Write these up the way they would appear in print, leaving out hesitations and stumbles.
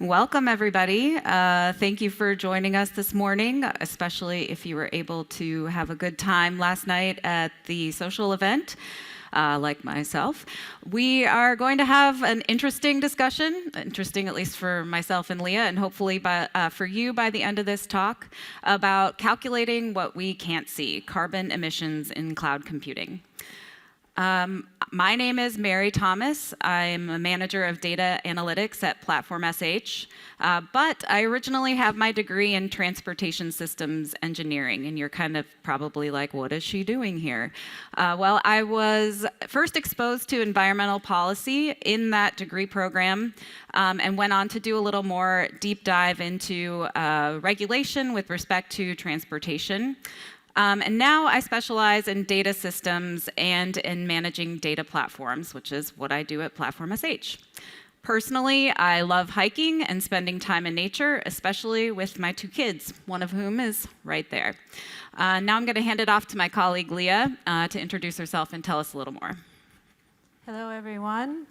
welcome everybody. Thank you for joining us this morning, especially if you were able to have a good time last night at the social event, like myself. We are going to have an interesting discussion, interesting at least for myself and Leah, and hopefully for you by the end of this talk, about calculating what we can't see, carbon emissions in cloud computing. My name is Mary Thomas. I'm a manager of data analytics at Platform.sh, but I originally have my degree in transportation systems engineering, and you're kind of probably like, what is she doing here? Well, I was first exposed to environmental policy in that degree program, and went on to do a little more deep dive into regulation with respect to transportation. And now I specialize in data systems and in managing data platforms, which is what I do at Platform.sh. Personally, I love hiking and spending time in nature, especially with my 2 kids, one of whom is right there. Now I'm going to hand it off to my colleague Leah to introduce herself and tell us a little more. Hello, everyone.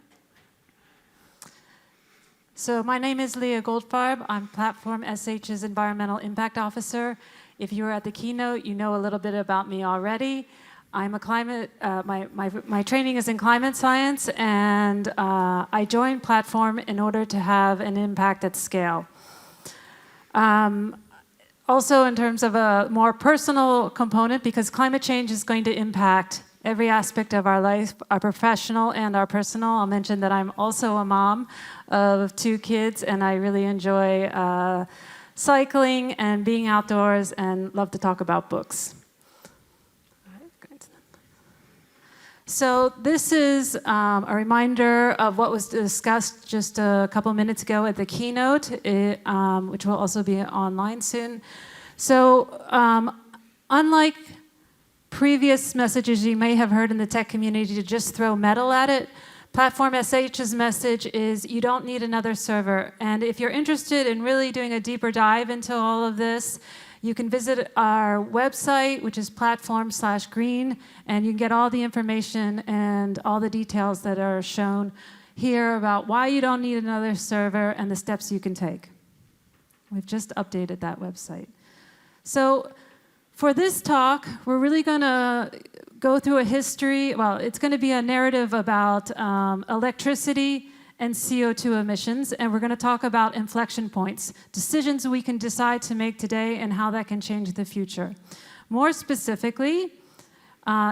So my name is Leah Goldfarb. I'm Platform.sh's Environmental Impact Officer. If you were at the keynote, you know a little bit about me already. I'm a climate, my training is in climate science, and I joined Platform in order to have an impact at scale. Also in terms of a more personal component, because climate change is going to impact every aspect of our life, our professional and our personal. I'll mention that I'm also a mom of 2 kids, and I really enjoy cycling and being outdoors, and love to talk about books. So this is a reminder of what was discussed just a couple minutes ago at the keynote, which will also be online soon. So unlike previous messages you may have heard in the tech community to just throw metal at it, Platform.sh's message is you don't need another server. And if you're interested in really doing a deeper dive into all of this, you can visit our website, which is Platform.sh Greener, and you can get all the information and all the details that are shown here about why you don't need another server and the steps you can take. We've just updated that website. So for this talk, we're really going to go through a history. Well, it's going to be a narrative about electricity and CO2 emissions, and we're going to talk about inflection points, decisions we can decide to make today and how that can change the future. More specifically,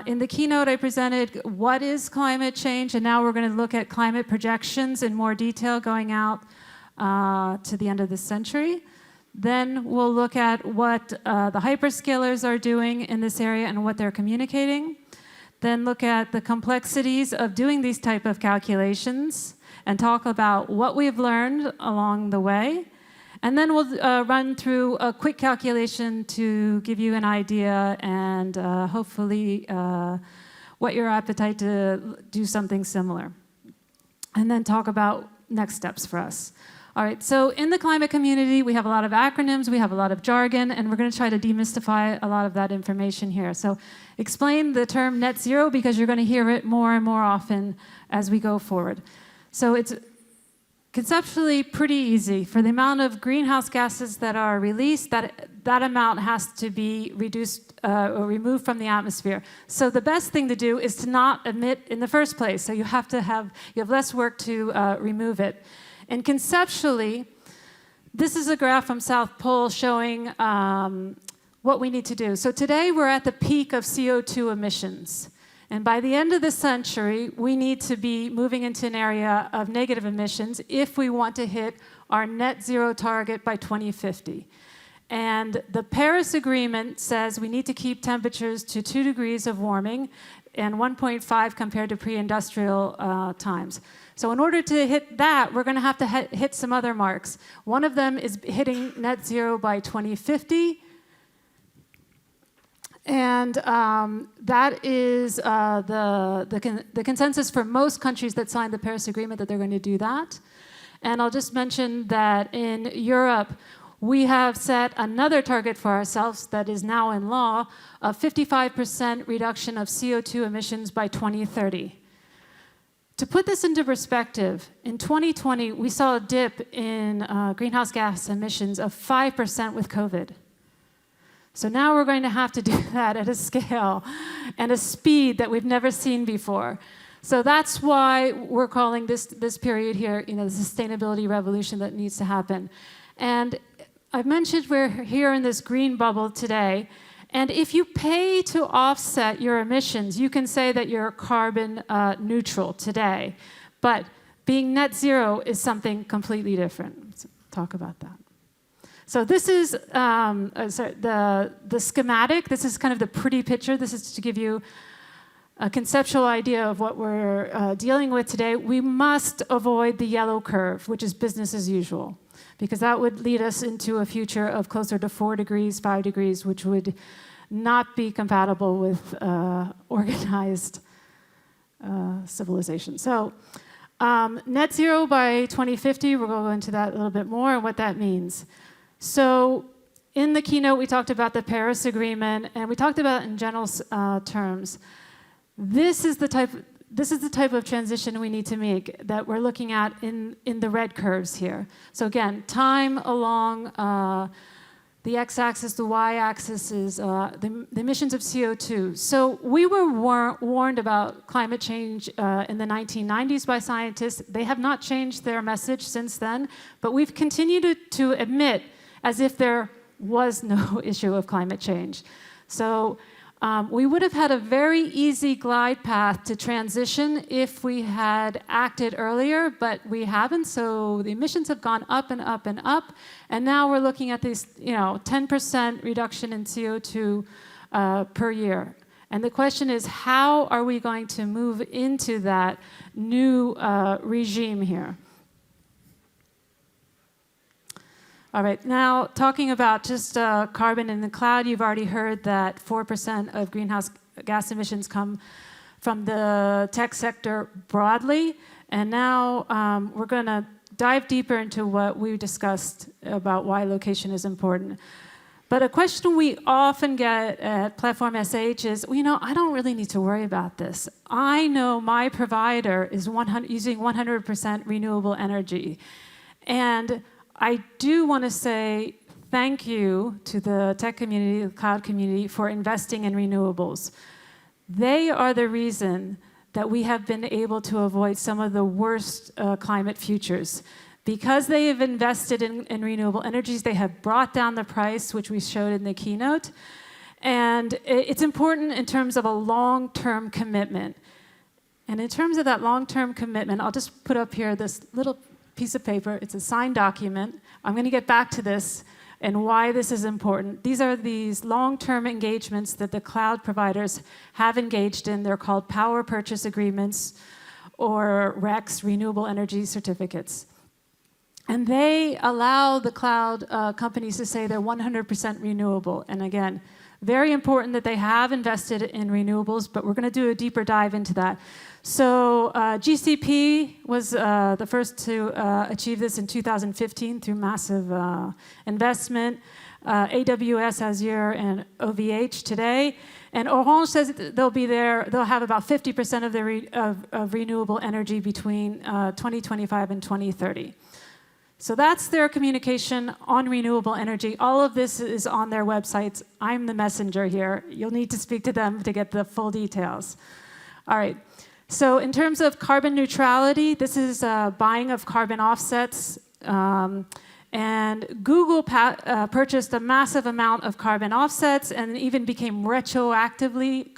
in the keynote I presented what is climate change, and now we're going to look at climate projections in more detail going out to the end of the century. Then we'll look at what the hyperscalers are doing in this area and what they're communicating. Then look at the complexities of doing these type of calculations and talk about what we've learned along the way. And then we'll run through a quick calculation to give you an idea and hopefully what your appetite to do something similar. And then talk about next steps for us. All right, so in the climate community, we have a lot of acronyms, we have a lot of jargon, and we're going to try to demystify a lot of that information here. So explain the term net zero, because you're going to hear it more and more often as we go forward. So it's conceptually pretty easy. For the amount of greenhouse gases that are released, that amount has to be reduced or removed from the atmosphere. So the best thing to do is to not emit in the first place. So you have less work to remove it. And conceptually, this is a graph from South Pole showing what we need to do. So today we're at the peak of CO2 emissions. And by the end of the century, we need to be moving into an area of negative emissions if we want to hit our net zero target by 2050. And the Paris Agreement says we need to keep temperatures to 2 degrees of warming and 1.5 compared to pre-industrial times. So in order to hit that, we're going to have to hit some other marks. One of them is hitting net zero by 2050. And that is the consensus for most countries that signed the Paris Agreement, that they're going to do that. And I'll just mention that in Europe, we have set another target for ourselves that is now in law of 55% reduction of CO2 emissions by 2030. To put this into perspective, in 2020, we saw a dip in greenhouse gas emissions of 5% with COVID. So now we're going to have to do that at a scale and a speed that we've never seen before. So that's why we're calling this period here, the sustainability revolution that needs to happen. And I've mentioned we're here in this green bubble today. And if you pay to offset your emissions, you can say that you're carbon neutral today. But being net zero is something completely different. Let's talk about that. So this is the schematic. This is kind of the pretty picture. This is to give you a conceptual idea of what we're dealing with today. We must avoid the yellow curve, which is business as usual, because that would lead us into a future of closer to 4 degrees, 5 degrees, which would not be compatible with organized civilization. So net zero by 2050, we'll go into that a little bit more and what that means. So in the keynote, we talked about the Paris Agreement, and we talked about it in general terms. This is the type of transition we need to make that we're looking at in the red curves here. So again, time along the x-axis, the y-axis is the emissions of CO2. So we were warned about climate change in the 1990s by scientists. They have not changed their message since then, but we've continued to admit as if there was no issue of climate change. So we would have had a very easy glide path to transition if we had acted earlier, but we haven't, so the emissions have gone up and up and up, and now we're looking at this 10% reduction in CO2 per year. And the question is, how are we going to move into that new regime here? All right, now talking about just carbon in the cloud, you've already heard that 4% of greenhouse gas emissions come from the tech sector broadly. And now we're going to dive deeper into what we discussed about why location is important. But a question we often get at Platform.sh is, I don't really need to worry about this. I know my provider is using 100% renewable energy. And I do want to say thank you to the tech community, the cloud community, for investing in renewables. They are the reason that we have been able to avoid some of the worst climate futures. Because they have invested in renewable energies, they have brought down the price, which we showed in the keynote. And it's important in terms of a long-term commitment. And in terms of that long-term commitment, I'll just put up here this little piece of paper. It's a signed document. I'm going to get back to this and why this is important. These are these long-term engagements that the cloud providers have engaged in. They're called power purchase agreements, or RECs, renewable energy certificates. And they allow the cloud companies to say they're 100% renewable. And again, very important that they have invested in renewables, but we're going to do a deeper dive into that. So GCP was the first to achieve this in 2015 through massive investment. AWS, Azure, and OVH today. And Orange says they'll be there. They'll have about 50% of their of renewable energy between 2025 and 2030. So that's their communication on renewable energy. All of this is on their websites. I'm the messenger here. You'll need to speak to them to get the full details. All right. So in terms of carbon neutrality, this is buying of carbon offsets. And Google purchased a massive amount of carbon offsets and even became retroactively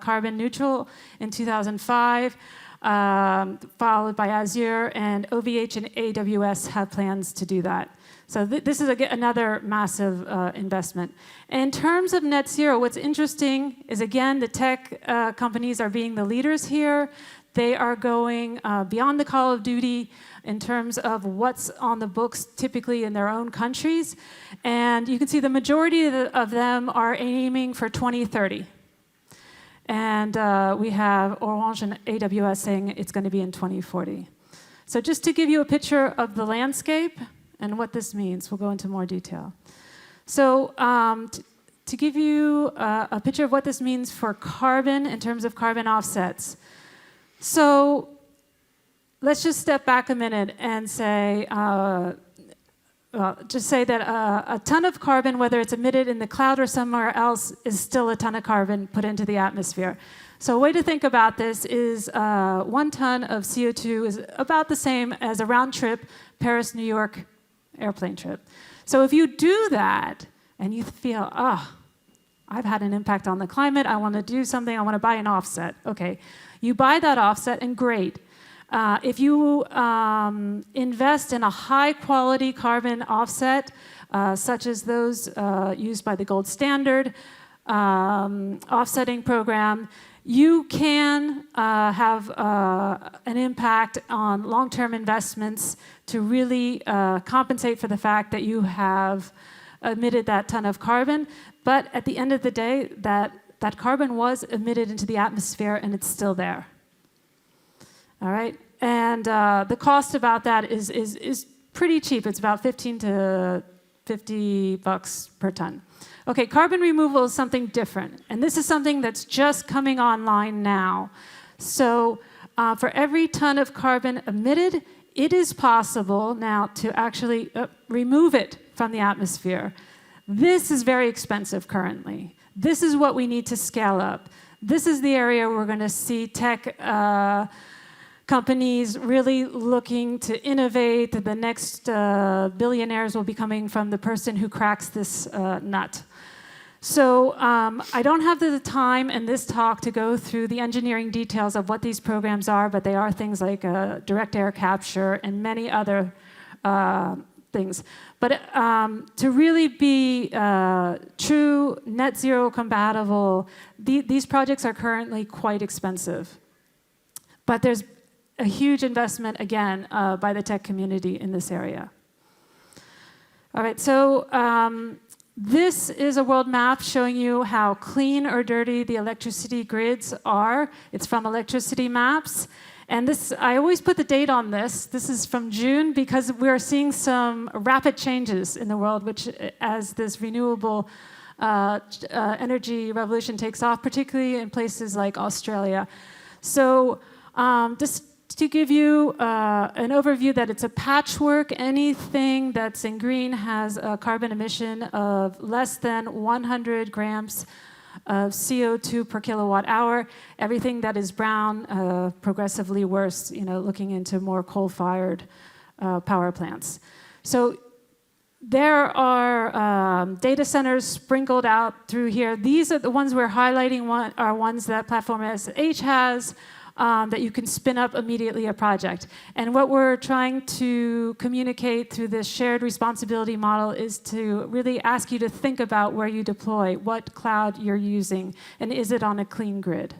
carbon neutral in 2005. Followed by Azure, and OVH and AWS have plans to do that. So this is another massive investment. In terms of net zero, what's interesting is, again, the tech companies are being the leaders here. They are going beyond the call of duty in terms of what's on the books typically in their own countries. And you can see the majority of them are aiming for 2030. And we have Orange and AWS saying it's going to be in 2040. So just to give you a picture of the landscape and what this means, we'll go into more detail. So to give you a picture of what this means for carbon in terms of carbon offsets. So let's just step back a minute and say, just say that a ton of carbon, whether it's emitted in the cloud or somewhere else, is still a ton of carbon put into the atmosphere. So a way to think about this is 1 ton of CO2 is about the same as a round trip Paris-New York airplane trip. So if you do that and you feel, I've had an impact on the climate, I want to do something, I want to buy an offset. Okay, you buy that offset and great. If you invest in a high-quality carbon offset, such as those used by the gold standard offsetting program, you can have an impact on long-term investments to really compensate for the fact that you have emitted that ton of carbon. But at the end of the day, that carbon was emitted into the atmosphere and it's still there. All right, and the cost about that is pretty cheap. It's about $15 to $50 per ton. Okay, carbon removal is something different, and this is something that's just coming online now. So for every ton of carbon emitted, it is possible now to actually remove it from the atmosphere. This is very expensive currently. This is what we need to scale up. This is the area we're going to see tech companies really looking to innovate. The next billionaires will be coming from the person who cracks this nut. So I don't have the time in this talk to go through the engineering details of what these programs are, but they are things like direct air capture and many other things. But to really be true net zero compatible, these projects are currently quite expensive. But there's a huge investment, again, by the tech community in this area. All right, so this is a world map showing you how clean or dirty the electricity grids are. It's from Electricity Maps. And this, I always put the date on this. This is from June because we're seeing some rapid changes in the world, which as this renewable energy revolution takes off, particularly in places like Australia. So just to give you an overview that it's a patchwork, anything that's in green has a carbon emission of less than 100 grams of CO2 per kilowatt hour. Everything that is brown, progressively worse, looking into more coal-fired power plants. So there are data centers sprinkled out through here. These are the ones we're highlighting, are ones that Platform.sh has, that you can spin up immediately a project. And what we're trying to communicate through this shared responsibility model is to really ask you to think about where you deploy, what cloud you're using, and is it on a clean grid?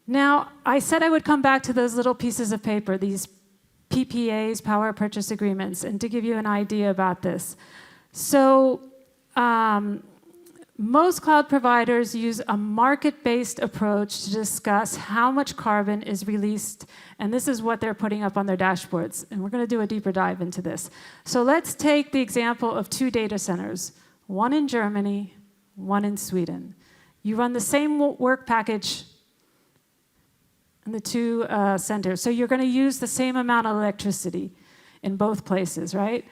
Now, I said I would come back to those little pieces of paper, these PPAs, power purchase agreements, and to give you an idea about this. So, most cloud providers use a market-based approach to discuss how much carbon is released, and this is what they're putting up on their dashboards. And we're going to do a deeper dive into this. So let's take the example of 2 data centers, one in Germany, one in Sweden. You run the same work package in the 2 centers. So you're going to use the same amount of electricity in both places, right?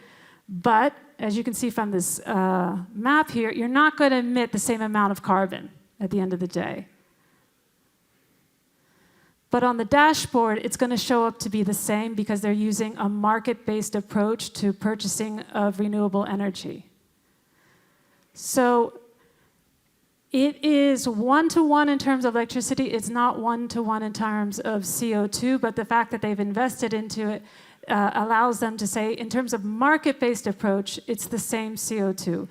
But as you can see from this map here, you're not going to emit the same amount of carbon at the end of the day. But on the dashboard, it's going to show up to be the same because they're using a market-based approach to purchasing of renewable energy. So it is 1-to-1 in terms of electricity. It's not 1-to-1 in terms of CO2, but the fact that they've invested into it allows them to say, in terms of market-based approach, it's the same CO2.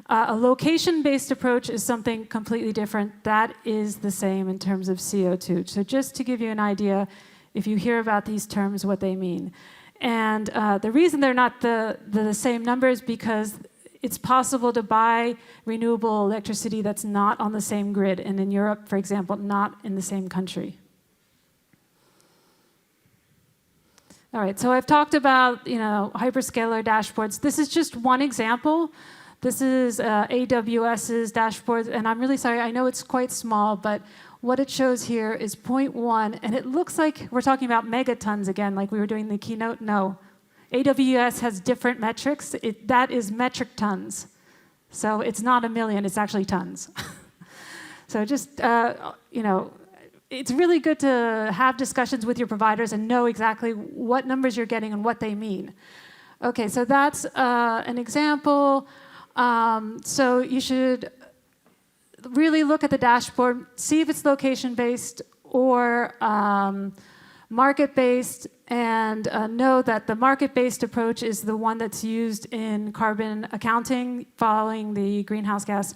A location-based approach is something completely different. That is the same in terms of CO2. So just to give you an idea, if you hear about these terms, what they mean. And the reason they're not the same number is because it's possible to buy renewable electricity that's not on the same grid, and in Europe, for example, not in the same country. All right, so I've talked about, hyperscaler dashboards. This is just one example. This is AWS's dashboard, and I'm really sorry, I know it's quite small, but What it shows here is 0.1, and it looks like we're talking about megatons again, like we were doing in the keynote. No. AWS has different metrics. That is metric tons. So it's not a million, it's actually tons. So just, it's really good to have discussions with your providers and know exactly what numbers you're getting and what they mean. Okay, so that's an example. So you should really look at the dashboard, see if it's location-based or market-based, and know that the market-based approach is the one that's used in carbon accounting following the greenhouse gas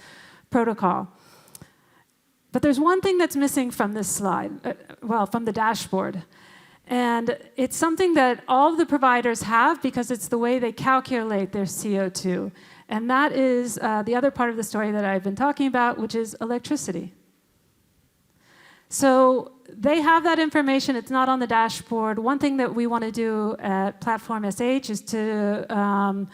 protocol. But there's one thing that's missing from this slide, from the dashboard. And it's something that all of the providers have because it's the way they calculate their CO2. And that is the other part of the story that I've been talking about, which is electricity. So they have that information. It's not on the dashboard. One thing that we want to do at Platform.sh is to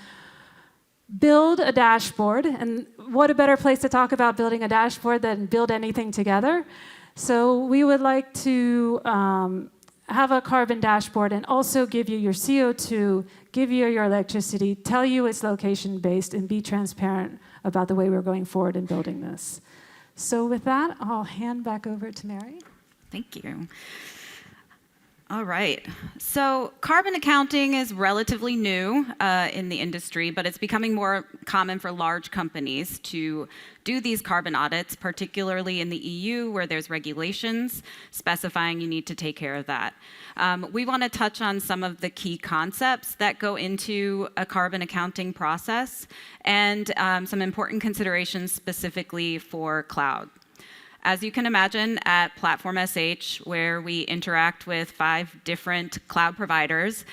build a dashboard. And what a better place to talk about building a dashboard than build anything together. So we would like to have a carbon dashboard and also give you your CO2, give you your electricity, tell you it's location-based, and be transparent about the way we're going forward in building this. So with that, I'll hand back over to Mary. Thank you. All right. So carbon accounting is relatively new in the industry, but it's becoming more common for large companies to do these carbon audits, particularly in the EU, where there's regulations specifying you need to take care of that. We want to touch on some of the key concepts that go into a carbon accounting process and some important considerations specifically for cloud. As you can imagine, at Platform.sh, where we interact with 5 different cloud providers,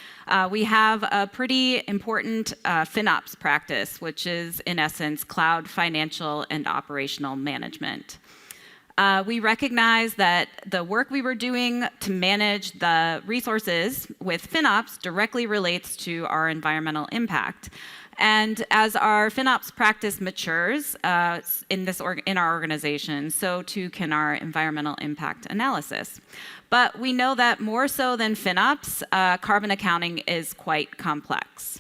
we have a pretty important FinOps practice, which is, in essence, cloud financial and operational management. We recognize that the work we were doing to manage the resources with FinOps directly relates to our environmental impact. And as our FinOps practice matures in our organization, so too can our environmental impact analysis. But we know that more so than FinOps, carbon accounting is quite complex.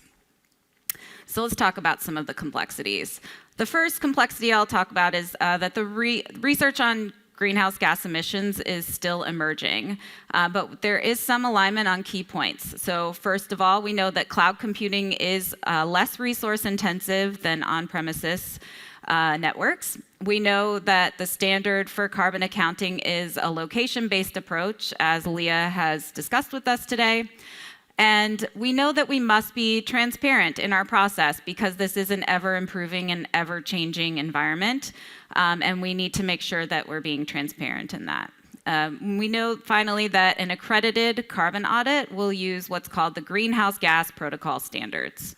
So let's talk about some of the complexities. The first complexity I'll talk about is that the research on greenhouse gas emissions is still emerging, but there is some alignment on key points. So first of all, we know that cloud computing is less resource intensive than on-premises networks. We know that the standard for carbon accounting is a location-based approach, as Leah has discussed with us today. And we know that we must be transparent in our process because this is an ever-improving and ever-changing environment, and we need to make sure that we're being transparent in that. We know, finally, that an accredited carbon audit will use what's called the Greenhouse Gas Protocol standards.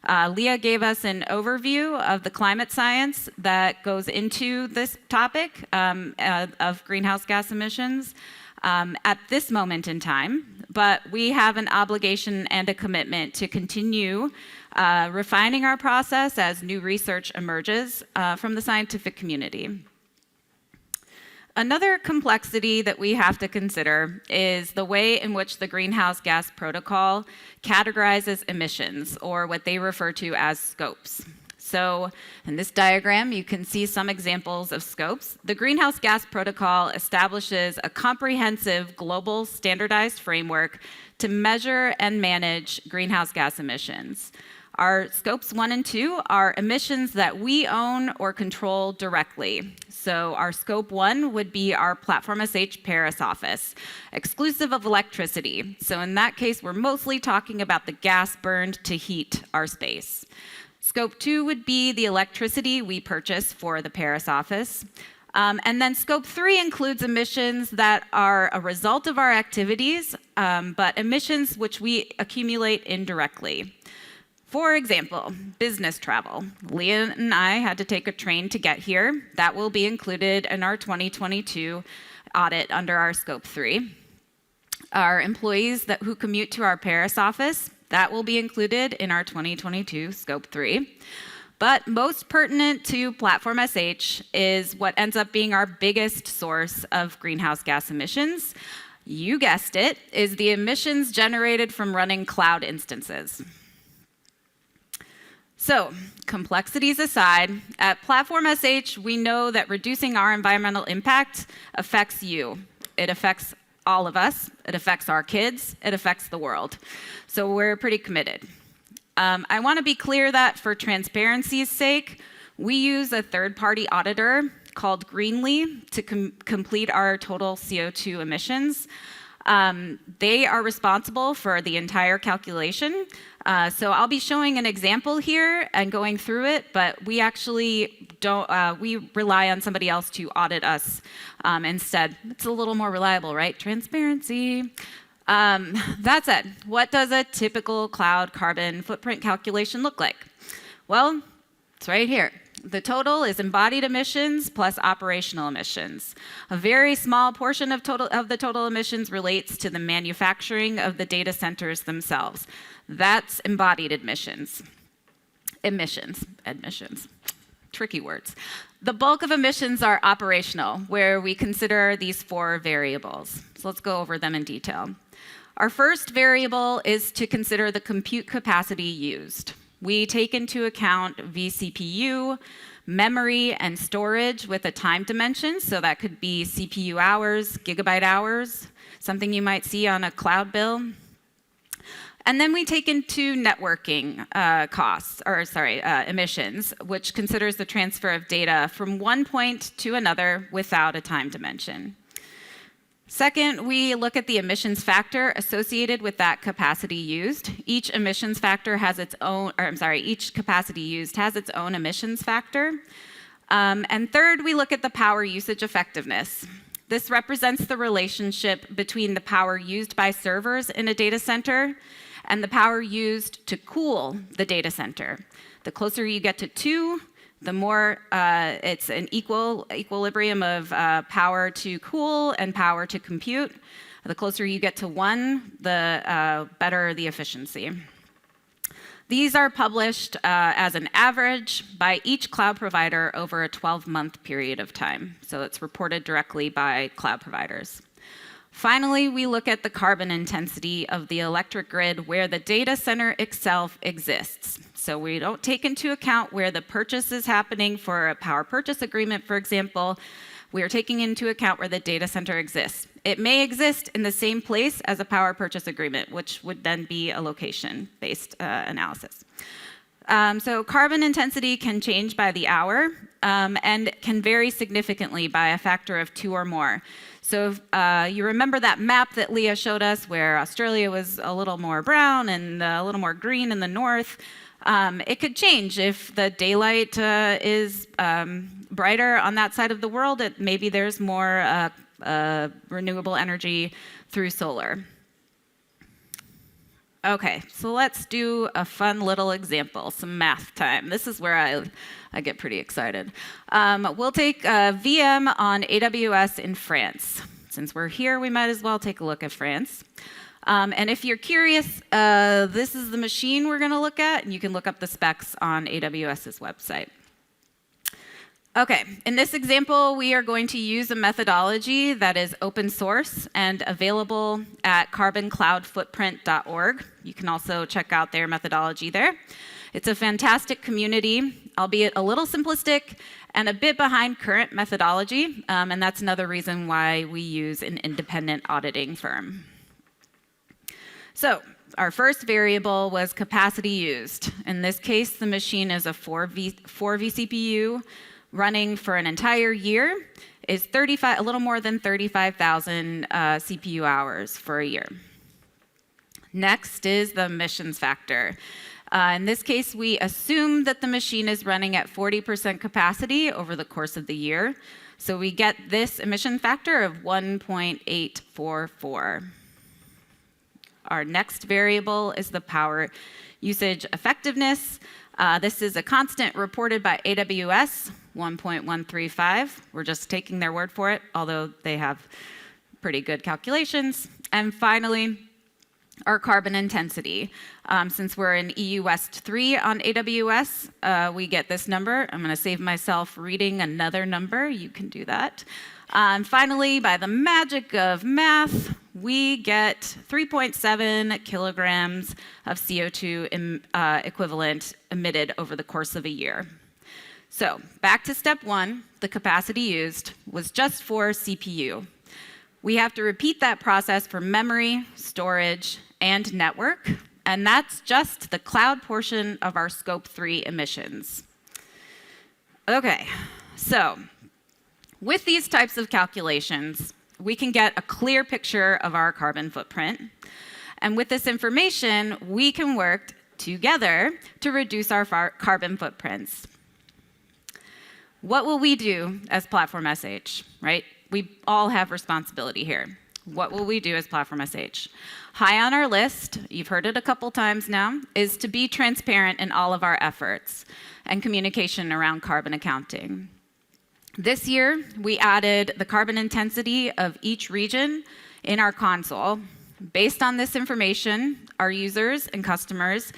Leah gave us an overview of the climate science that goes into this topic of greenhouse gas emissions at this moment in time, but we have an obligation and a commitment to continue refining our process as new research emerges from the scientific community. Another complexity that we have to consider is the way in which the Greenhouse Gas Protocol categorizes emissions, or what they refer to as scopes. So in this diagram, you can see some examples of scopes. The Greenhouse Gas Protocol establishes a comprehensive global standardized framework to measure and manage greenhouse gas emissions. Our scopes 1 and 2 are emissions that we own or control directly. So our scope 1 would be our Platform.sh Paris office, exclusive of electricity. So in that case, we're mostly talking about the gas burned to heat our space. Scope 2 would be the electricity we purchase for the Paris office. And then scope 3 includes emissions that are a result of our activities, but emissions which we accumulate indirectly. For example, business travel. Leah and I had to take a train to get here. That will be included in our 2022 audit under our scope 3. Our employees who commute to our Paris office, that will be included in our 2022 scope 3. But most pertinent to Platform.sh is what ends up being our biggest source of greenhouse gas emissions. You guessed it, is the emissions generated from running cloud instances. So, complexities aside, at Platform.sh, we know that reducing our environmental impact affects you. It affects all of us. It affects our kids. It affects the world. So we're pretty committed. I want to be clear that for transparency's sake, we use a third-party auditor called Greenly to complete our total CO2 emissions. They are responsible for the entire calculation. So I'll be showing an example here and going through it, but we actually don't, we rely on somebody else to audit us instead. It's a little more reliable, right? Transparency. That said, what does a typical cloud carbon footprint calculation look like? Well, it's right here. The total is embodied emissions plus operational emissions. A very small portion of the total emissions relates to the manufacturing of the data centers themselves. That's embodied emissions. Emissions. Tricky words. The bulk of emissions are operational, where we consider these 4 variables. So let's go over them in detail. Our first variable is to consider the compute capacity used. We take into account vCPU, memory, and storage with a time dimension, so that could be CPU hours, gigabyte hours, something you might see on a cloud bill. And then we take into networking emissions, which considers the transfer of data from one point to another without a time dimension. Second, we look at the emissions factor associated with that capacity used. Each emissions factor has its own, each capacity used has its own emissions factor. And third, we look at the power usage effectiveness. This represents the relationship between the power used by servers in a data center and the power used to cool the data center. The closer you get to 2, the more it's an equilibrium of power to cool and power to compute. The closer you get to 1, the better the efficiency. These are published as an average by each cloud provider over a 12-month period of time. So it's reported directly by cloud providers. Finally, we look at the carbon intensity of the electric grid where the data center itself exists. So we don't take into account where the purchase is happening for a power purchase agreement, for example. We are taking into account where the data center exists. It may exist in the same place as a power purchase agreement, which would then be a location-based analysis. So carbon intensity can change by the hour and can vary significantly by a factor of 2 or more. So you remember that map that Leah showed us where Australia was a little more brown and a little more green in the north. It could change if the daylight is brighter on that side of the world. Maybe there's more renewable energy through solar. Okay, so let's do a fun little example, some math time. This is where I get pretty excited. We'll take a VM on AWS in France. Since we're here, we might as well take a look at France. And if you're curious, this is the machine we're going to look at, and you can look up the specs on AWS's website. Okay, in this example, we are going to use a methodology that is open source and available at carboncloudfootprint.org. You can also check out their methodology there. It's a fantastic community, albeit a little simplistic and a bit behind current methodology, and that's another reason why we use an independent auditing firm. So our first variable was capacity used. In this case, the machine is a 4 vCPU running for an entire year, is a little more than 35,000 CPU hours for a year. Next is the emissions factor. In this case, we assume that the machine is running at 40% capacity over the course of the year. So we get this emission factor of 1.844. Our next variable is the power usage effectiveness. This is a constant reported by AWS, 1.135. We're just taking their word for it, although they have pretty good calculations. And finally, our carbon intensity. Since we're in EU West 3 on AWS, we get this number. I'm going to save myself reading another number. You can do that. Finally, by the magic of math, we get 3.7 kilograms of CO2 equivalent emitted over the course of a year. So back to step one, the capacity used was just for CPU. We have to repeat that process for memory, storage, and network, and that's just the cloud portion of our Scope 3 emissions. Okay, so with these types of calculations, we can get a clear picture of our carbon footprint. And with this information, we can work together to reduce our carbon footprints. What will we do as Platform.sh, right? We all have responsibility here. What will we do as Platform.sh? High on our list, you've heard it a couple times now, is to be transparent in all of our efforts and communication around carbon accounting. This year, we added the carbon intensity of each region in our console. Based on this information, our users and customers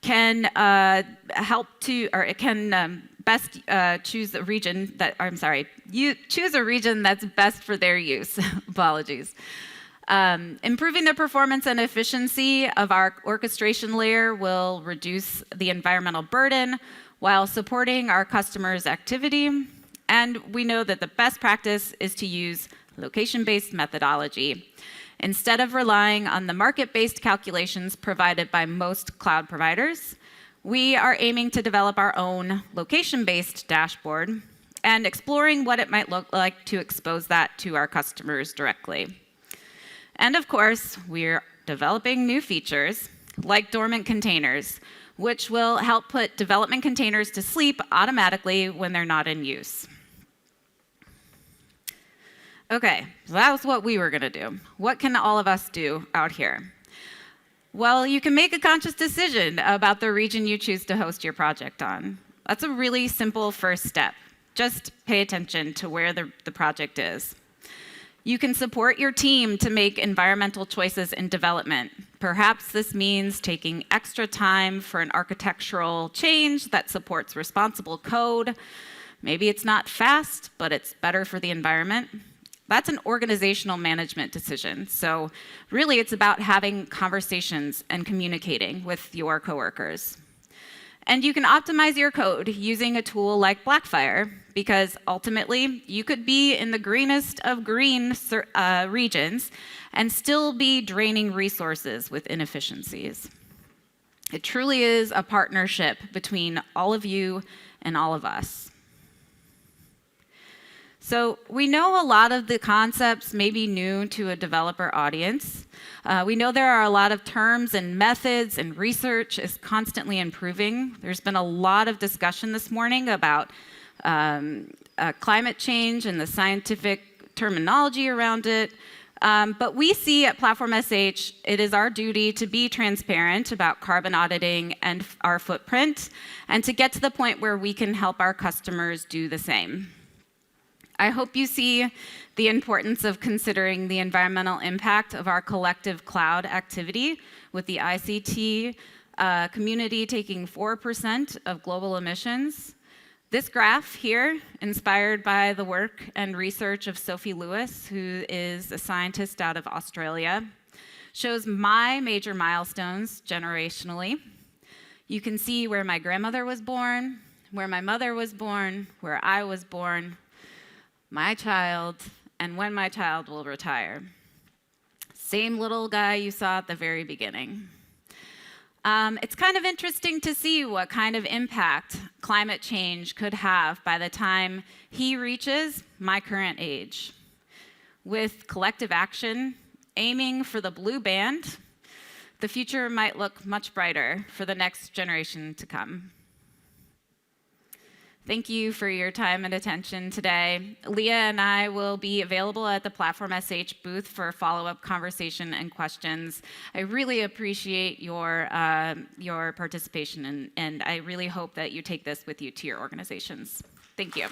can best choose a region choose a region that's best for their use. Apologies. Improving the performance and efficiency of our orchestration layer will reduce the environmental burden while supporting our customers' activity. And we know that the best practice is to use location-based methodology. Instead of relying on the market-based calculations provided by most cloud providers, we are aiming to develop our own location-based dashboard and exploring what it might look like to expose that to our customers directly. And of course, we're developing new features like dormant containers, which will help put development containers to sleep automatically when they're not in use. Okay, so that was what we were going to do. What can all of us do out here? Well, you can make a conscious decision about the region you choose to host your project on. That's a really simple first step. Just pay attention to where the project is. You can support your team to make environmental choices in development. Perhaps this means taking extra time for an architectural change that supports responsible code. Maybe it's not fast, but it's better for the environment. That's an organizational management decision. So really, it's about having conversations and communicating with your coworkers. And you can optimize your code using a tool like Blackfire, because ultimately, you could be in the greenest of green regions and still be draining resources with inefficiencies. It truly is a partnership between all of you and all of us. So we know a lot of the concepts may be new to a developer audience. We know there are a lot of terms and methods, and research is constantly improving. There's been a lot of discussion this morning about climate change and the scientific terminology around it. But we see at Platform.sh, it is our duty to be transparent about carbon auditing and our footprint, and to get to the point where we can help our customers do the same. I hope you see the importance of considering the environmental impact of our collective cloud activity, with the ICT community taking 4% of global emissions. This graph here, inspired by the work and research of Sophie Lewis, who is a scientist out of Australia, shows my major milestones generationally. You can see where my grandmother was born, where my mother was born, where I was born, my child, and when my child will retire. Same little guy you saw at the very beginning. It's kind of interesting to see what kind of impact climate change could have by the time he reaches my current age. With collective action, aiming for the blue band, the future might look much brighter for the next generation to come. Thank you for your time and attention today. Leah and I will be available at the Platform.sh booth for follow-up conversation and questions. I really appreciate your participation, and I really hope that you take this with you to your organizations. Thank you.